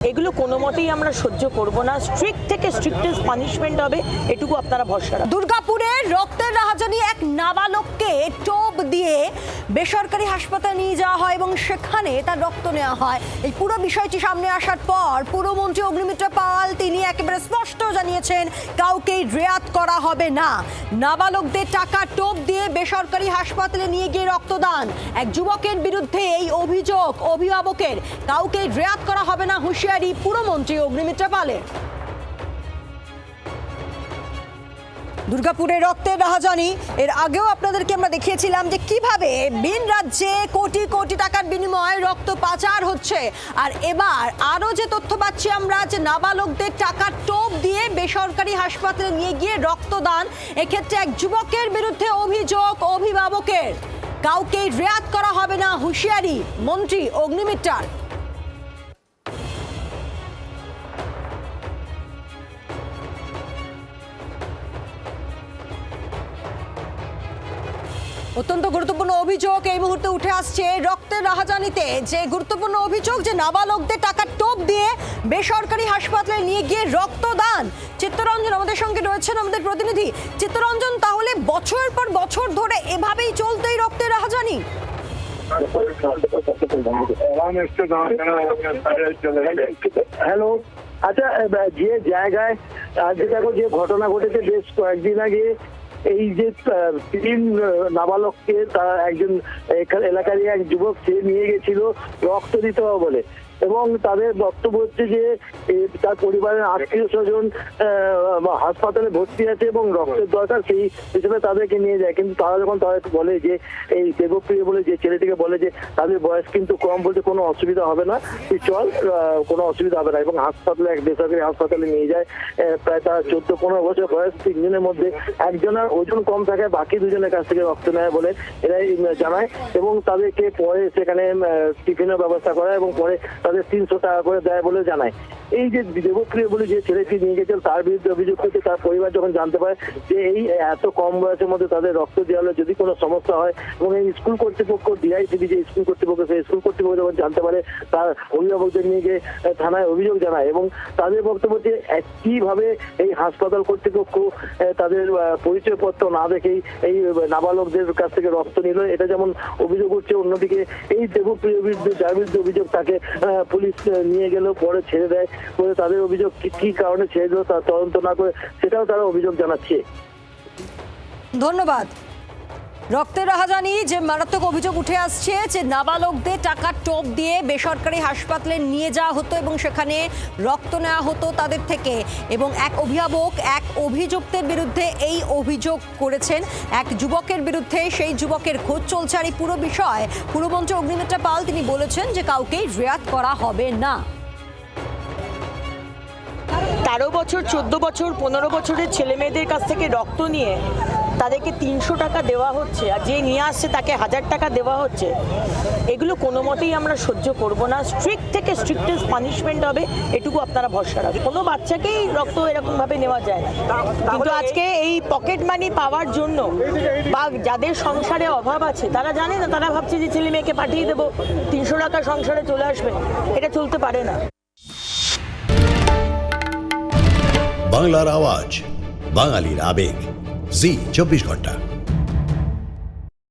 এগুলো কোনো মতেই আমরা সহ্য করব না। স্ট্রিক্ট থেকে স্ট্রিক্টেস্ট পানিশমেন্ট হবে, এটুকু আপনারা ভরসা রাখুন। দুর্গাপুরে রক্তের রাহাজানি এক নাবালককে টোপ দিয়ে বেসরকারি হাসপাতালে নিয়ে যাওয়া হয় এবং সেখানে তার রক্ত নেওয়া হয়। এই পুরো বিষয়টি সামনে আসার পর পুরমন্ত্রী অগ্নিমিত্রা পাল তিনি একেবারে স্পষ্ট জানিয়েছেন কাউকেই রেয়াত করা হবে না। নাবালকদের টাকা টোপ দিয়ে বেসরকারি হাসপাতালে নিয়ে গিয়ে রক্তদান, এক যুবকের বিরুদ্ধে এই অভিযোগ অভিভাবকের, কাউকেই রেয়াত করা হবে না হুঁশিয়ারি পুরমন্ত্রী অগ্নিমিত্রা পালের। দুর্গাপুরে রক্তের রাহাজানি, এর আগেও আপনাদেরকে আমরা দেখিয়েছিলাম যে কিভাবে ভিন রাজ্যে কোটি কোটি টাকার বিনিময়ে রক্ত পাচার হচ্ছে। আর এবার আরও যে তথ্য পাচ্ছি আমরা যে নাবালকদের টাকা টোপ দিয়ে বেসরকারি হাসপাতালে নিয়ে গিয়ে রক্তদান, এক্ষেত্রে এক যুবকের বিরুদ্ধে অভিযোগ অভিভাবকের, কাউকেই রেয়াত করা হবে না হুঁশিয়ারি মন্ত্রী অগ্নিমিত্রার। অত্যন্ত গুরুত্বপূর্ণ অভিযোগ এই মুহূর্তে উঠে আসছে রক্তের রাহাজানিতে, যে গুরুত্বপূর্ণ অভিযোগ যে নাবালকদের টাকা টোপ দিয়ে বেসরকারি হাসপাতালে নিয়ে গিয়ে রক্তদান। চিত্তরঞ্জন আমাদের সঙ্গে রয়েছেন, আমাদের প্রতিনিধি। চিত্তরঞ্জন, তাহলে বছরের পর বছর ধরে এভাবেই চলতে এই রক্তের রাহাজানি? হ্যালো, আচ্ছা, যে জায়গায় আজকে দেখো যে ঘটনা ঘটেছে বেশ কয়েকদিন আগে, এই যে তিন নাবালককে তারা একজন এলাকারই এক যুবক সে নিয়ে গেছিল রক্ত দিতে হবে বলে, এবং তাদের বক্তব্য হচ্ছে যে তার পরিবারের আত্মীয় স্বজন হাসপাতালে ভর্তি আছে এবং রক্তের দরকার, সেই হিসেবে তাদেরকে নিয়ে যায়। কিন্তু তারা যখন তাদেরকে বলে যে এই দেবপ্রিয় বলে যে ছেলেটিকে বলে যে তাদের বয়স কিন্তু কম, বলতে কোনো অসুবিধা হবে না, তুই চল, কোনো অসুবিধা হবে না, এবং হাসপাতালে এক বেসরকারি হাসপাতালে নিয়ে যায়। প্রায় তার 14-15 বছর বয়স, তিনজনের মধ্যে একজনের ওজন কম থাকে, বাকি দুজনের কাছ থেকে রক্ত নেয় বলে এরাই জানায়, এবং তাদেরকে পরে সেখানে টিফিনের ব্যবস্থা করা এবং পরে তাদের 300 টাকা করে দেয় বলে জানায়। এই যে দেবপ্রিয় বলে যে ছেলেটি নিয়ে গেছিল তার বিরুদ্ধে অভিযোগ করছে, তার পরিবার যখন জানতে পারে যে এই এত কম বয়সের মধ্যে তাদের রক্ত দেওয়া হলে যদি কোনো সমস্যা হয়, এবং এই স্কুল কর্তৃপক্ষ ডিআইসিবি যে স্কুল কর্তৃপক্ষ, সেই স্কুল কর্তৃপক্ষ যখন জানতে পারে তার অভিভাবকদের নিয়ে গিয়ে থানায় অভিযোগ জানায়, এবং তাদের বক্তব্য যে কিভাবে এই হাসপাতাল কর্তৃপক্ষ তাদের পরিচয়পত্র না দেখেই এই নাবালকদের কাছ থেকে রক্ত নিল, এটা যেমন অভিযোগ উঠছে। অন্যদিকে এই দেবপ্রিয় বিরুদ্ধে যার বিরুদ্ধে অভিযোগ তাকে পুলিশ নিয়ে গেল, পরে ছেড়ে দেয়, করে তাদের অভিযোগ কি কারণে ছেড়ে দিল তা তদন্ত না করে সেটাও তারা অভিযোগ জানাচ্ছে। ধন্যবাদ। রক্তের রাহাজানি, যে মারাত্মক অভিযোগ উঠে আসছে যে নাবালকদের টাকা টোপ দিয়ে বেসরকারি হাসপাতালে নিয়ে যাওয়া হতো এবং সেখানে রক্ত নেওয়া হতো তাদের থেকে, এবং এক অভিভাবক এক অভিযুক্তের বিরুদ্ধে এই অভিযোগ করেছেন এক যুবকের বিরুদ্ধে, সেই যুবকের খোঁজ চলছে। আর এই পুরো বিষয় পুরমন্ত্রী অগ্নিমিত্রা পাল তিনি বলেছেন যে কাউকেই রেয়াত করা হবে না। 13 বছর, 14 বছর, 15 বছরের ছেলে মেয়েদের কাছ থেকে রক্ত নিয়ে তাদেরকে 300 টাকা দেওয়া হচ্ছে, আর যে নিয়ে আসছে তাকে 1000 টাকা দেওয়া হচ্ছে। এগুলো কোনো মতেই আমরা সহ্য করব না। স্ট্রিক্ট থেকে স্ট্রিক্টেস্ট পানিশমেন্ট হবে, এটুকু আপনারা ভরসা রাখুন। কোনো বাচ্চাকেই রক্ত এরকমভাবে নেওয়া যায় না। কিন্তু আজকে এই পকেট মানি পাওয়ার জন্য বা যাদের সংসারে অভাব আছে তারা জানে না, তারা ভাবছে যে ছেলে মেয়েকে পাঠিয়ে দেবো, 300 টাকা সংসারে চলে আসবে। এটা চলতে পারে না। বাংলার আওয়াজ, বাঙালির আবেগ, জি 24 ঘন্টা।